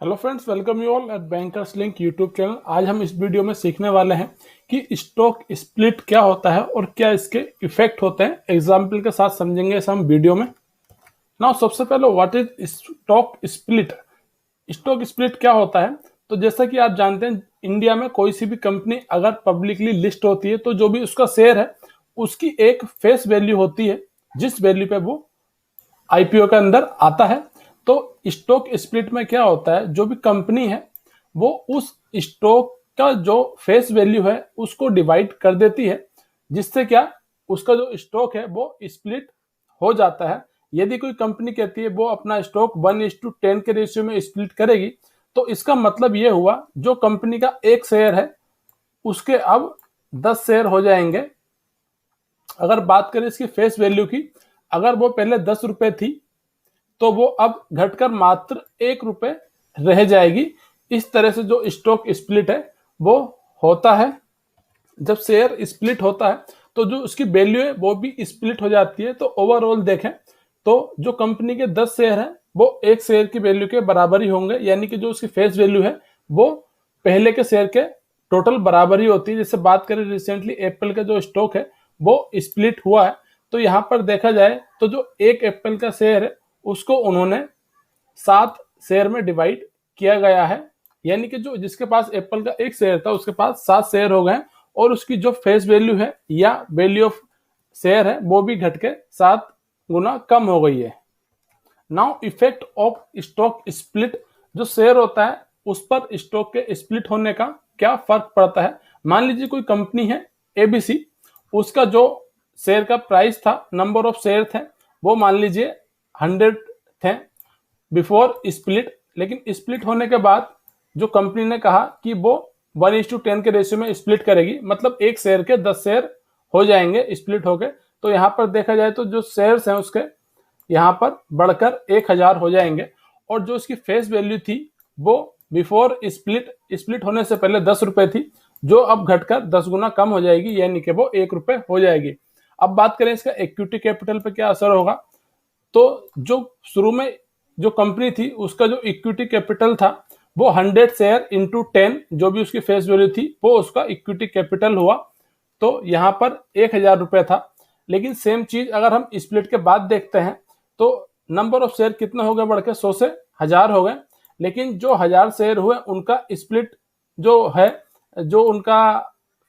Hello friends, welcome you all at bankers link YouTube channel. आज हम इस video में सीखने वाले हैं कि स्टॉक स्प्लिट क्या होता है और क्या इसके इफेक्ट होते हैं। एग्जाम्पल के साथ समझेंगे इस हम वीडियो में। नाउ सबसे पहले what is stock split. Stock split क्या होता है? तो जैसा कि आप जानते हैं, इंडिया में कोई सी भी कंपनी अगर पब्लिकली लिस्ट होती है तो जो भी उसका शेयर है उसकी एक फेस वैल्यू होती है, जिस वैल्यू पे वो आईपीओ के अंदर आता है। तो स्टॉक स्प्लिट में क्या होता है, जो भी कंपनी है वो उस स्टॉक का जो फेस वैल्यू है उसको डिवाइड कर देती है, जिससे क्या उसका जो स्टॉक है वो स्प्लिट हो जाता है। यदि कोई कंपनी कहती है वो अपना स्टॉक 1:10 के रेशियो में स्प्लिट करेगी, तो इसका मतलब ये हुआ जो कंपनी का एक शेयर है उसके अब 10 शेयर हो जाएंगे। अगर बात करें इसकी फेस वैल्यू की, अगर वो पहले 10 रुपए थी तो वो अब घटकर मात्र 1 रुपए रह जाएगी। इस तरह से जो स्टॉक स्प्लिट है वो होता है। जब शेयर स्प्लिट होता है तो जो उसकी वैल्यू है वो भी स्प्लिट हो जाती है। तो ओवरऑल देखें तो जो कंपनी के 10 शेयर हैं वो एक शेयर की वैल्यू के बराबर ही होंगे, यानी कि जो उसकी फेस वैल्यू है वो पहले के शेयर के टोटल बराबर ही होती है। जैसे बात करें रिसेंटली एप्पल का जो स्टॉक है वो स्प्लिट हुआ है, तो यहाँ पर देखा जाए तो जो एक एप्पल का शेयर है उसको उन्होंने 7 शेयर में डिवाइड किया गया है, यानी कि जो जिसके पास एप्पल का एक शेयर था उसके पास 7 शेयर हो गए और उसकी जो फेस वैल्यू है या वैल्यू ऑफ शेयर है वो भी घट के 7 गुना कम हो गई है। Now effect of stock split, जो शेयर होता है उस पर स्टॉक के स्प्लिट होने का क्या फर्क पड़ता है। मान लीजिए कोई कंपनी है एबीसी, उसका जो शेयर का प्राइस था, नंबर ऑफ शेयर थे वो मान लीजिए 100 थे बिफोर स्प्लिट, लेकिन स्प्लिट होने के बाद जो कंपनी ने कहा कि वो 1:10 के रेशियो में स्प्लिट करेगी, मतलब एक शेयर के 10 शेयर हो जाएंगे स्प्लिट हो गए। तो यहाँ पर देखा जाए तो जो शेयर्स हैं उसके यहाँ पर बढ़कर 1000 हो जाएंगे और जो उसकी फेस वैल्यू थी वो बिफोर स्प्लिट होने से पहले 10 रुपए थी, जो अब घटकर 10 गुना कम हो जाएगी, यानी कि वो 1 रुपए हो जाएगी। अब बात करें इसका इक्विटी कैपिटल पे क्या असर होगा, तो जो शुरू में जो कंपनी थी उसका जो इक्विटी कैपिटल था वो 100 शेयर इंटू 10, जो भी उसकी फेस वैल्यू थी वो उसका इक्विटी कैपिटल हुआ। तो यहाँ पर 1000 रुपए था। लेकिन सेम चीज अगर हम स्प्लिट के बाद देखते हैं तो नंबर ऑफ शेयर कितने हो गए, बढ़ के 100 से 1000 हो गए। लेकिन जो 1000 शेयर हुए उनका स्प्लिट जो है, जो उनका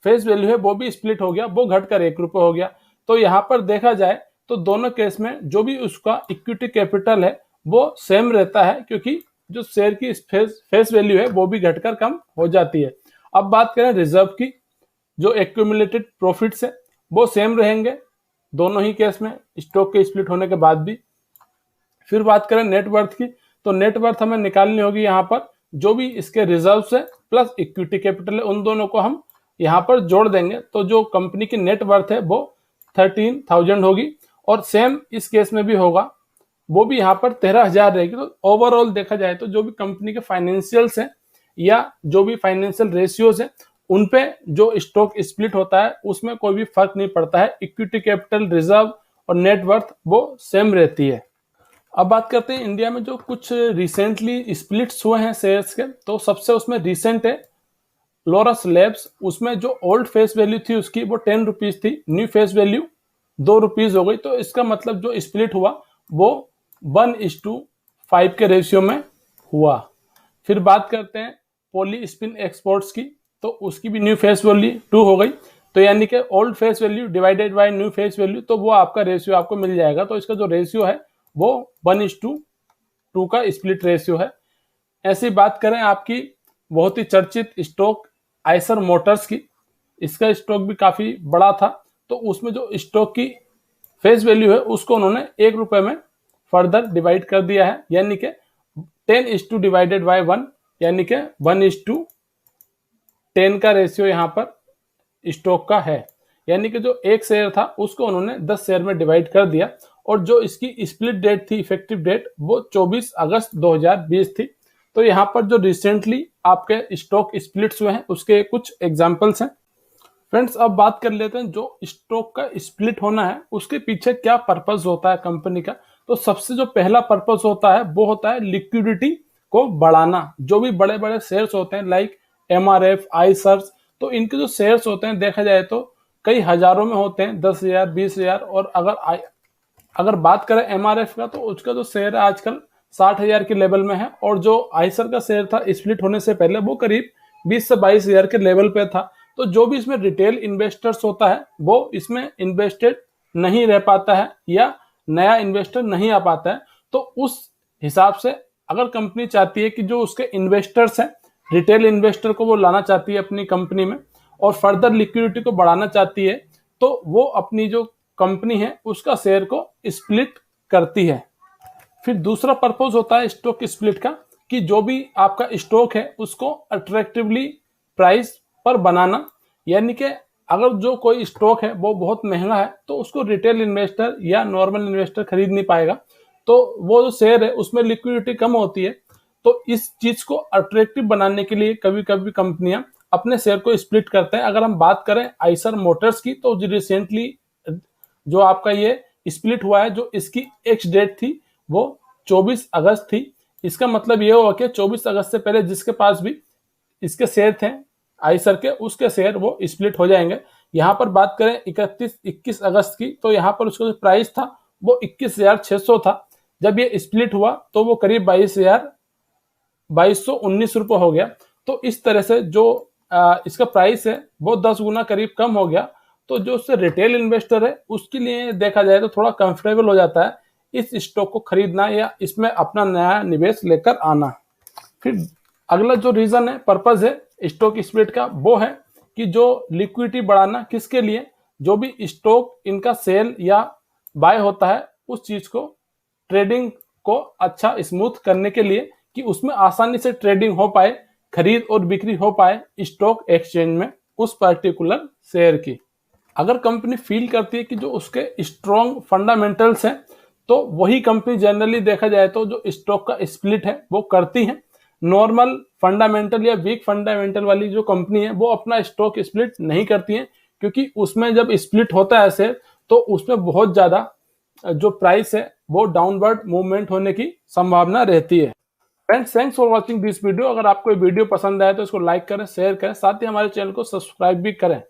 फेस वैल्यू है वो भी स्प्लिट हो गया, वो घटकर 1 रुपए हो गया। तो यहाँ पर देखा जाए तो दोनों केस में जो भी उसका इक्विटी कैपिटल है वो सेम रहता है, क्योंकि जो शेयर की फेस वैल्यू है वो भी घटकर कम हो जाती है। अब बात करें रिजर्व की, जो एक्यूमुलेटेड प्रॉफिट्स है वो सेम रहेंगे दोनों ही केस में, स्टॉक के स्प्लिट होने के बाद भी। फिर बात करें नेटवर्थ की, तो नेटवर्थ हमें निकालनी होगी। यहाँ पर जो भी इसके रिजर्व्स है प्लस इक्विटी कैपिटल है उन दोनों को हम यहाँ पर जोड़ देंगे, तो जो कंपनी की नेटवर्थ है वो 13,000 होगी। और सेम इस केस में भी होगा, वो भी यहाँ पर 13,000 रहेगी। तो ओवरऑल देखा जाए तो जो भी कंपनी के फाइनेंशियल्स हैं या जो भी फाइनेंशियल रेशियोज है उन पे जो स्टॉक स्प्लिट होता है उसमें कोई भी फर्क नहीं पड़ता है। इक्विटी कैपिटल, रिजर्व और नेटवर्थ वो सेम रहती है। अब बात करते हैं इंडिया में जो कुछ रिसेंटली स्प्लिट्स हुए हैं शेयर्स के, तो सबसे उसमें रिसेंट है लोरस लैब्स। उसमें जो ओल्ड फेस वैल्यू थी उसकी वो 10 रुपीज थी, न्यू फेस वैल्यू 2 रुपीज हो गई। तो इसका मतलब जो स्प्लिट हुआ वो 1:5 के रेशियो में हुआ। फिर बात करते हैं पॉली स्पिन एक्सपोर्ट्स की, तो उसकी भी न्यू फेस वैल्यू 2 हो गई। तो यानी कि old face value divided by new face value, तो वो आपका रेशियो आपको मिल जाएगा। तो इसका जो रेशियो है वो 1:2 का स्प्लिट रेशियो है। ऐसी बात करें आपकी बहुत ही चर्चित स्टॉक आइसर मोटर्स की, इसका स्टॉक भी काफी बड़ा था। तो उसमें जो स्टॉक की फेस वैल्यू है उसको उन्होंने 1 रुपए में फर्दर डिवाइड कर दिया है, यानी कि 10:2 डिवाइडेड बाय 1, यानी कि 1:10 का रेशियो यहाँ पर स्टॉक का है। यानी कि जो एक शेयर था उसको उन्होंने 10 शेयर में डिवाइड कर दिया। और जो इसकी स्प्लिट डेट थी, इफेक्टिव डेट, वो 24 अगस्त 2020 थी। तो यहाँ पर जो रिसेंटली आपके स्टॉक स्प्लिट्स हुए हैं उसके कुछ एग्जांपल्स हैं। फ्रेंड्स, अब बात कर लेते हैं जो स्टॉक का स्प्लिट होना है उसके पीछे क्या पर्पस होता है कंपनी का। तो सबसे जो पहला पर्पस होता है वो होता है लिक्विडिटी को बढ़ाना। जो भी बड़े बड़े शेयर्स होते हैं लाइक MRF, iSearch, तो इनके जो शेयर्स होते हैं देखा जाए तो कई हजारों में होते हैं, 10,000, 20,000। और अगर बात करें MRF का तो उसका जो शेयर है आजकल 60,000 के लेवल में है, और जो आइसर का शेयर था स्प्लिट होने से पहले वो करीब 20 से 22,000 के लेवल पे था। तो जो भी इसमें रिटेल इन्वेस्टर्स होता है वो इसमें इन्वेस्टेड नहीं रह पाता है या नया इन्वेस्टर नहीं आ पाता है। तो उस हिसाब से अगर कंपनी चाहती है कि जो उसके इन्वेस्टर्स हैं, रिटेल इन्वेस्टर को वो लाना चाहती है अपनी कंपनी में और फर्दर लिक्विडिटी को बढ़ाना चाहती है, तो वो अपनी जो कंपनी है उसका शेयर को स्प्लिट करती है। फिर दूसरा पर्पस होता है स्टॉक स्प्लिट का कि जो भी आपका स्टॉक है उसको अट्रैक्टिवली प्राइस पर बनाना। यानी कि अगर जो कोई स्टॉक है वो बहुत महंगा है तो उसको रिटेल इन्वेस्टर या नॉर्मल इन्वेस्टर खरीद नहीं पाएगा, तो वो जो शेयर है उसमें लिक्विडिटी कम होती है। तो इस चीज को अट्रैक्टिव बनाने के लिए कभी कभी कंपनियां अपने शेयर को स्प्लिट करते हैं। अगर हम बात करें आइसर मोटर्स की तो रिसेंटली जो आपका ये स्प्लिट हुआ है, जो इसकी एक्स डेट थी वो 24 अगस्त थी। इसका मतलब ये हुआ कि 24 अगस्त से पहले जिसके पास भी इसके शेयर थे आइसर के, उसके शेयर वो स्प्लिट हो जाएंगे। यहाँ पर बात करें 21 अगस्त की तो यहाँ पर उसका जो प्राइस था वो 21,600 था। जब ये स्प्लिट हुआ तो वो करीब 22,219 रुपये हो गया। तो इस तरह से जो इसका प्राइस है वो 10 गुना करीब कम हो गया। तो जो उससे रिटेल इन्वेस्टर है उसके लिए देखा जाए तो थोड़ा कंफर्टेबल हो जाता है इस स्टॉक को खरीदना या इसमें अपना नया निवेश लेकर आना। फिर अगला जो रीजन है, पर्पस है स्टॉक स्प्लिट का, वो है कि जो लिक्विडिटी बढ़ाना। किसके लिए? जो भी स्टॉक इनका सेल या बाय होता है उस चीज को, ट्रेडिंग को अच्छा स्मूथ करने के लिए कि उसमें आसानी से ट्रेडिंग हो पाए, खरीद और बिक्री हो पाए स्टॉक एक्सचेंज में उस पर्टिकुलर शेयर की। अगर कंपनी फील करती है कि जो उसके स्ट्रॉन्ग फंडामेंटल्स हैं तो वही कंपनी जनरली देखा जाए तो जो स्टॉक का स्प्लिट है वो करती है। नॉर्मल फंडामेंटल या वीक फंडामेंटल वाली जो कंपनी है वो अपना स्टॉक स्प्लिट नहीं करती है, क्योंकि उसमें जब स्प्लिट होता है शेयर तो उसमें बहुत ज्यादा जो प्राइस है वो डाउनवर्ड मूवमेंट होने की संभावना रहती है। Friends, thanks for watching this video. अगर आपको ये वीडियो पसंद आए तो इसको लाइक करें, शेयर करें, साथ ही हमारे चैनल को सब्सक्राइब भी करें।